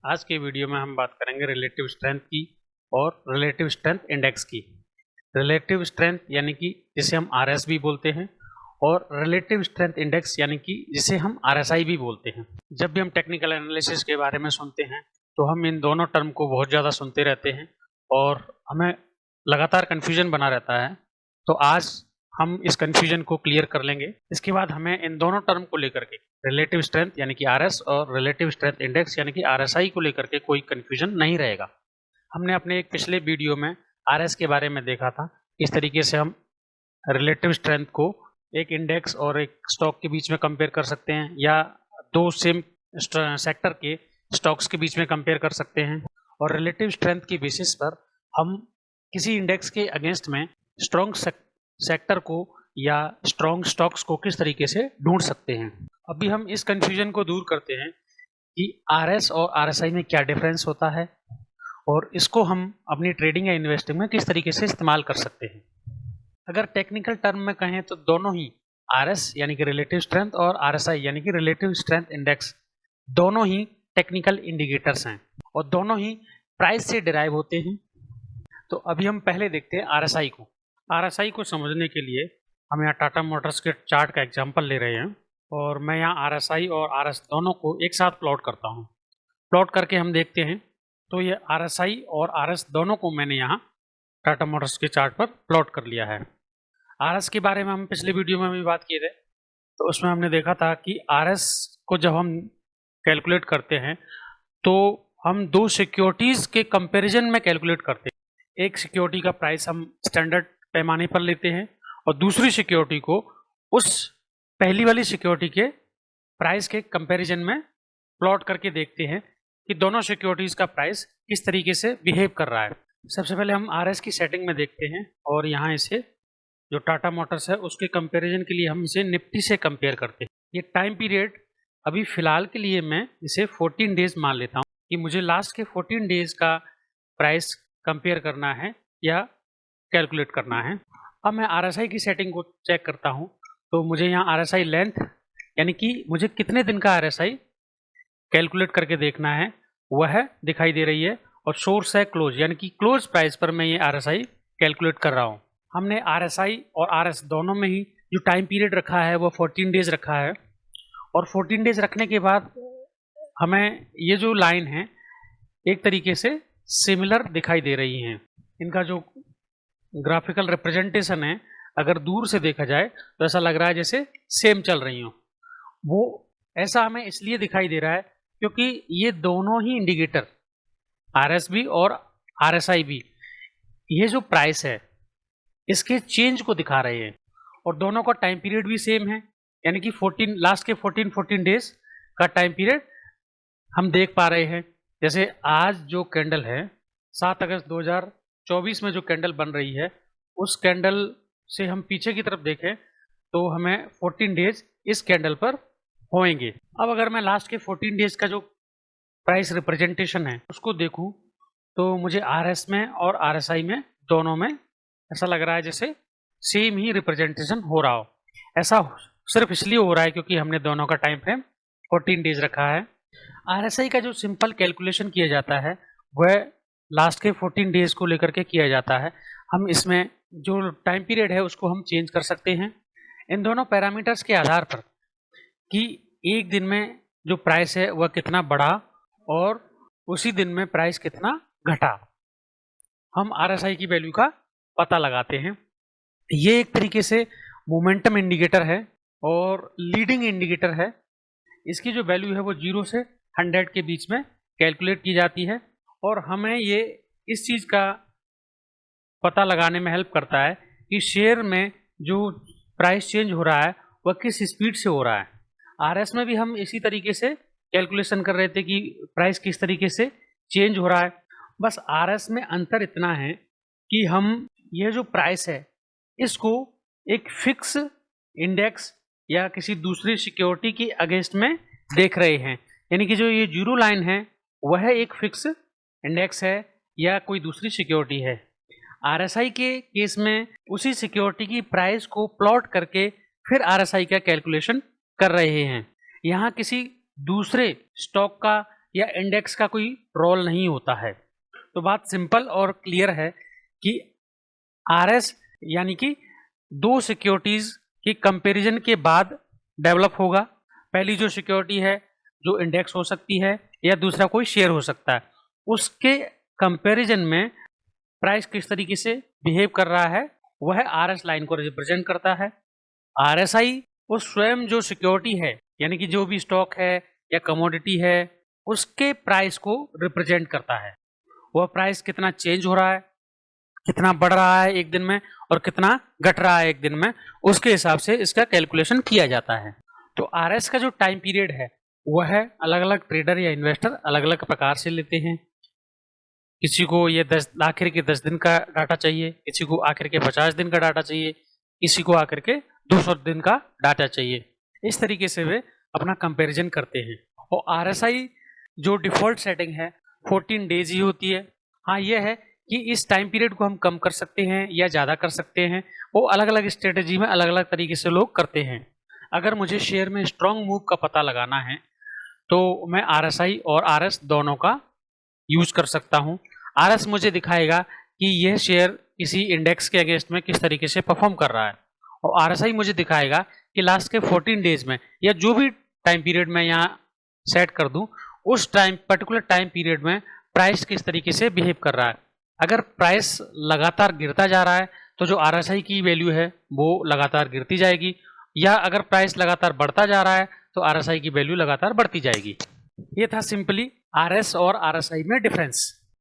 आज के वीडियो में हम बात करेंगे रिलेटिव स्ट्रेंथ की और रिलेटिव स्ट्रेंथ इंडेक्स की। रिलेटिव स्ट्रेंथ यानी कि जिसे हम आरएस भी बोलते हैं और रिलेटिव स्ट्रेंथ इंडेक्स यानी कि जिसे हम आरएसआई भी बोलते हैं। जब भी हम टेक्निकल एनालिसिस के बारे में सुनते हैं तो हम इन दोनों टर्म को बहुत ज़्यादा सुनते रहते हैं और हमें लगातार कन्फ्यूजन बना रहता है। तो आज हम इस कन्फ्यूजन को क्लियर कर लेंगे। इसके बाद हमें इन दोनों टर्म को लेकर के रिलेटिव स्ट्रेंथ यानी कि आरएस और रिलेटिव स्ट्रेंथ इंडेक्स यानी कि आरएसआई को लेकर के कोई कन्फ्यूजन नहीं रहेगा। हमने अपने एक पिछले वीडियो में आरएस के बारे में देखा था। इस तरीके से हम रिलेटिव स्ट्रेंथ को एक इंडेक्स और एक स्टॉक के बीच में कंपेयर कर सकते हैं या दो सेम सेक्टर के स्टॉक्स के बीच में कंपेयर कर सकते हैं। और रिलेटिव स्ट्रेंथ की बेसिस पर हम किसी इंडेक्स के अगेंस्ट में स्ट्रॉन्ग सेक्टर को या स्ट्रॉन्ग स्टॉक्स को किस तरीके से ढूंढ सकते हैं। अभी हम इस कंफ्यूजन को दूर करते हैं कि आरएस और आरएसआई में क्या डिफरेंस होता है और इसको हम अपनी ट्रेडिंग या इन्वेस्टिंग में किस तरीके से इस्तेमाल कर सकते हैं। अगर टेक्निकल टर्म में कहें तो दोनों ही आरएस यानी कि रिलेटिव स्ट्रेंथ और आरएसआई यानी कि रिलेटिव स्ट्रेंथ इंडेक्स दोनों ही टेक्निकल इंडिकेटर्स हैं और दोनों ही प्राइस से डिराइव होते हैं। तो अभी हम पहले देखते हैं आरएसआई को। आरएसआई को समझने के लिए हम यहाँ टाटा मोटर्स के चार्ट का एग्जांपल ले रहे हैं और मैं यहाँ आरएसआई और आरएस दोनों को एक साथ प्लॉट करता हूँ। प्लॉट करके हम देखते हैं तो ये आरएसआई और आरएस दोनों को मैंने यहाँ टाटा मोटर्स के चार्ट पर प्लॉट कर लिया है। आरएस के बारे में हम पिछले वीडियो में भी बात किए थे, तो उसमें हमने देखा था कि आरएस को जब हम कैलकुलेट करते हैं तो हम दो सिक्योरिटीज़ के कंपैरिजन में कैलकुलेट करते हैं। एक सिक्योरिटी का प्राइस हम स्टैंडर्ड पैमाने पर लेते हैं और दूसरी सिक्योरिटी को उस पहली वाली सिक्योरिटी के प्राइस के कंपैरिजन में प्लॉट करके देखते हैं कि दोनों सिक्योरिटीज़ का प्राइस किस तरीके से बिहेव कर रहा है। सबसे पहले हम आरएस की सेटिंग में देखते हैं और यहाँ इसे जो टाटा मोटर्स है उसके कंपैरिजन के लिए हम इसे निफ्टी से कंपेयर करते हैं। ये टाइम पीरियड अभी फ़िलहाल के लिए मैं इसे 14 डेज़ मान लेता हूँ कि मुझे लास्ट के 14 डेज़ का प्राइस कंपेयर करना है या कैलकुलेट करना है। अब मैं आरएसआई की सेटिंग को चेक करता हूँ तो मुझे यहाँ आरएसआई लेंथ यानी कि मुझे कितने दिन का आरएसआई कैलकुलेट करके देखना है वह दिखाई दे रही है और सोर्स है क्लोज यानी कि क्लोज प्राइस पर मैं ये आरएसआई कैलकुलेट कर रहा हूँ। हमने आरएसआई और आरएस दोनों में ही जो टाइम पीरियड रखा है वो 14 डेज़ रखा है और 14 डेज़ रखने के बाद हमें ये जो लाइन है एक तरीके से सिमिलर दिखाई दे रही हैं। इनका जो ग्राफिकल रिप्रेजेंटेशन है अगर दूर से देखा जाए तो ऐसा लग रहा है जैसे सेम चल रही हो। वो ऐसा हमें इसलिए दिखाई दे रहा है क्योंकि ये दोनों ही इंडिकेटर आरएस भी और आरएसआई भी ये जो प्राइस है इसके चेंज को दिखा रहे हैं और दोनों का टाइम पीरियड भी सेम है यानी कि 14 लास्ट के 14 डेज का टाइम पीरियड हम देख पा रहे हैं। जैसे आज जो कैंडल है 7 अगस्त 2024 में जो कैंडल बन रही है उस कैंडल से हम पीछे की तरफ देखें तो हमें 14 डेज इस कैंडल पर होंगे। अब अगर मैं लास्ट के 14 डेज का जो प्राइस रिप्रेजेंटेशन है उसको देखूं तो मुझे आरएस में और आरएसआई में दोनों में ऐसा लग रहा है जैसे सेम ही रिप्रेजेंटेशन हो रहा हो। ऐसा सिर्फ इसलिए हो रहा है क्योंकि हमने दोनों का टाइम फ्रेम 14 डेज रखा है। आरएसआई का जो सिंपल कैलकुलेशन किया जाता है वह लास्ट के 14 डेज को लेकर के किया जाता है। हम इसमें जो टाइम पीरियड है उसको हम चेंज कर सकते हैं इन दोनों पैरामीटर्स के आधार पर कि एक दिन में जो प्राइस है वह कितना बढ़ा और उसी दिन में प्राइस कितना घटा। हम आरएसआई की वैल्यू का पता लगाते हैं। ये एक तरीके से मोमेंटम इंडिकेटर है और लीडिंग इंडिकेटर है। इसकी जो वैल्यू है वो 0 से 100 के बीच में कैलकुलेट की जाती है और हमें ये इस चीज़ का पता लगाने में हेल्प करता है कि शेयर में जो प्राइस चेंज हो रहा है वह किस स्पीड से हो रहा है। आरएस में भी हम इसी तरीके से कैलकुलेशन कर रहे थे कि प्राइस किस तरीके से चेंज हो रहा है। बस आरएस में अंतर इतना है कि हम ये जो प्राइस है इसको एक फिक्स इंडेक्स या किसी दूसरी सिक्योरिटी के अगेंस्ट में देख रहे हैं यानी कि जो ये जीरो लाइन है वह एक फिक्स इंडेक्स है या कोई दूसरी सिक्योरिटी है। आरएसआई के केस में उसी सिक्योरिटी की प्राइस को प्लॉट करके फिर आरएसआई का कैलकुलेशन कर रहे हैं। यहाँ किसी दूसरे स्टॉक का या इंडेक्स का कोई रोल नहीं होता है। तो बात सिंपल और क्लियर है कि आरएस यानी कि दो सिक्योरिटीज की कंपैरिजन के बाद डेवलप होगा। पहली जो सिक्योरिटी है जो इंडेक्स हो सकती है या दूसरा कोई शेयर हो सकता है, उसके कंपैरिजन में प्राइस किस तरीके से बिहेव कर रहा है वह आरएस लाइन को रिप्रेजेंट करता है। आरएसआई वो स्वयं जो सिक्योरिटी है यानी कि जो भी स्टॉक है या कमोडिटी है उसके प्राइस को रिप्रेजेंट करता है। वह प्राइस कितना चेंज हो रहा है, कितना बढ़ रहा है एक दिन में और कितना घट रहा है एक दिन में, उसके हिसाब से इसका कैलकुलेशन किया जाता है। तो आरएस का जो टाइम पीरियड है वह अलग अलग ट्रेडर या इन्वेस्टर अलग अलग प्रकार से लेते हैं। किसी को ये आखिर के 10 दिन का डाटा चाहिए, किसी को आखिर के 50 दिन का डाटा चाहिए, किसी को आखिर के 200 दिन का डाटा चाहिए। इस तरीके से वे अपना कंपैरिजन करते हैं। और आरएसआई जो डिफ़ॉल्ट सेटिंग है 14 डेज ही होती है। हाँ, यह है कि इस टाइम पीरियड को हम कम कर सकते हैं या ज़्यादा कर सकते हैं, वो अलग अलग स्ट्रेटजी में अलग अलग तरीके से लोग करते हैं। अगर मुझे शेयर में स्ट्रॉन्ग मूव का पता लगाना है तो मैं आरएसआई और आरएस दोनों का यूज कर सकता हूँ। आरएस मुझे दिखाएगा कि यह शेयर किसी इंडेक्स के अगेंस्ट में किस तरीके से परफॉर्म कर रहा है, और आरएसआई मुझे दिखाएगा कि लास्ट के 14 डेज में या जो भी टाइम पीरियड मैं यहाँ सेट कर दूँ उस पर्टिकुलर टाइम पीरियड में प्राइस किस तरीके से बिहेव कर रहा है। अगर प्राइस लगातार गिरता जा रहा है तो जो आरएसआई की वैल्यू है वो लगातार गिरती जाएगी, या अगर प्राइस लगातार बढ़ता जा रहा है तो आरएसआई की वैल्यू लगातार बढ़ती जाएगी। ये था सिंपली आरएस और आरएसआई में डिफरेंस।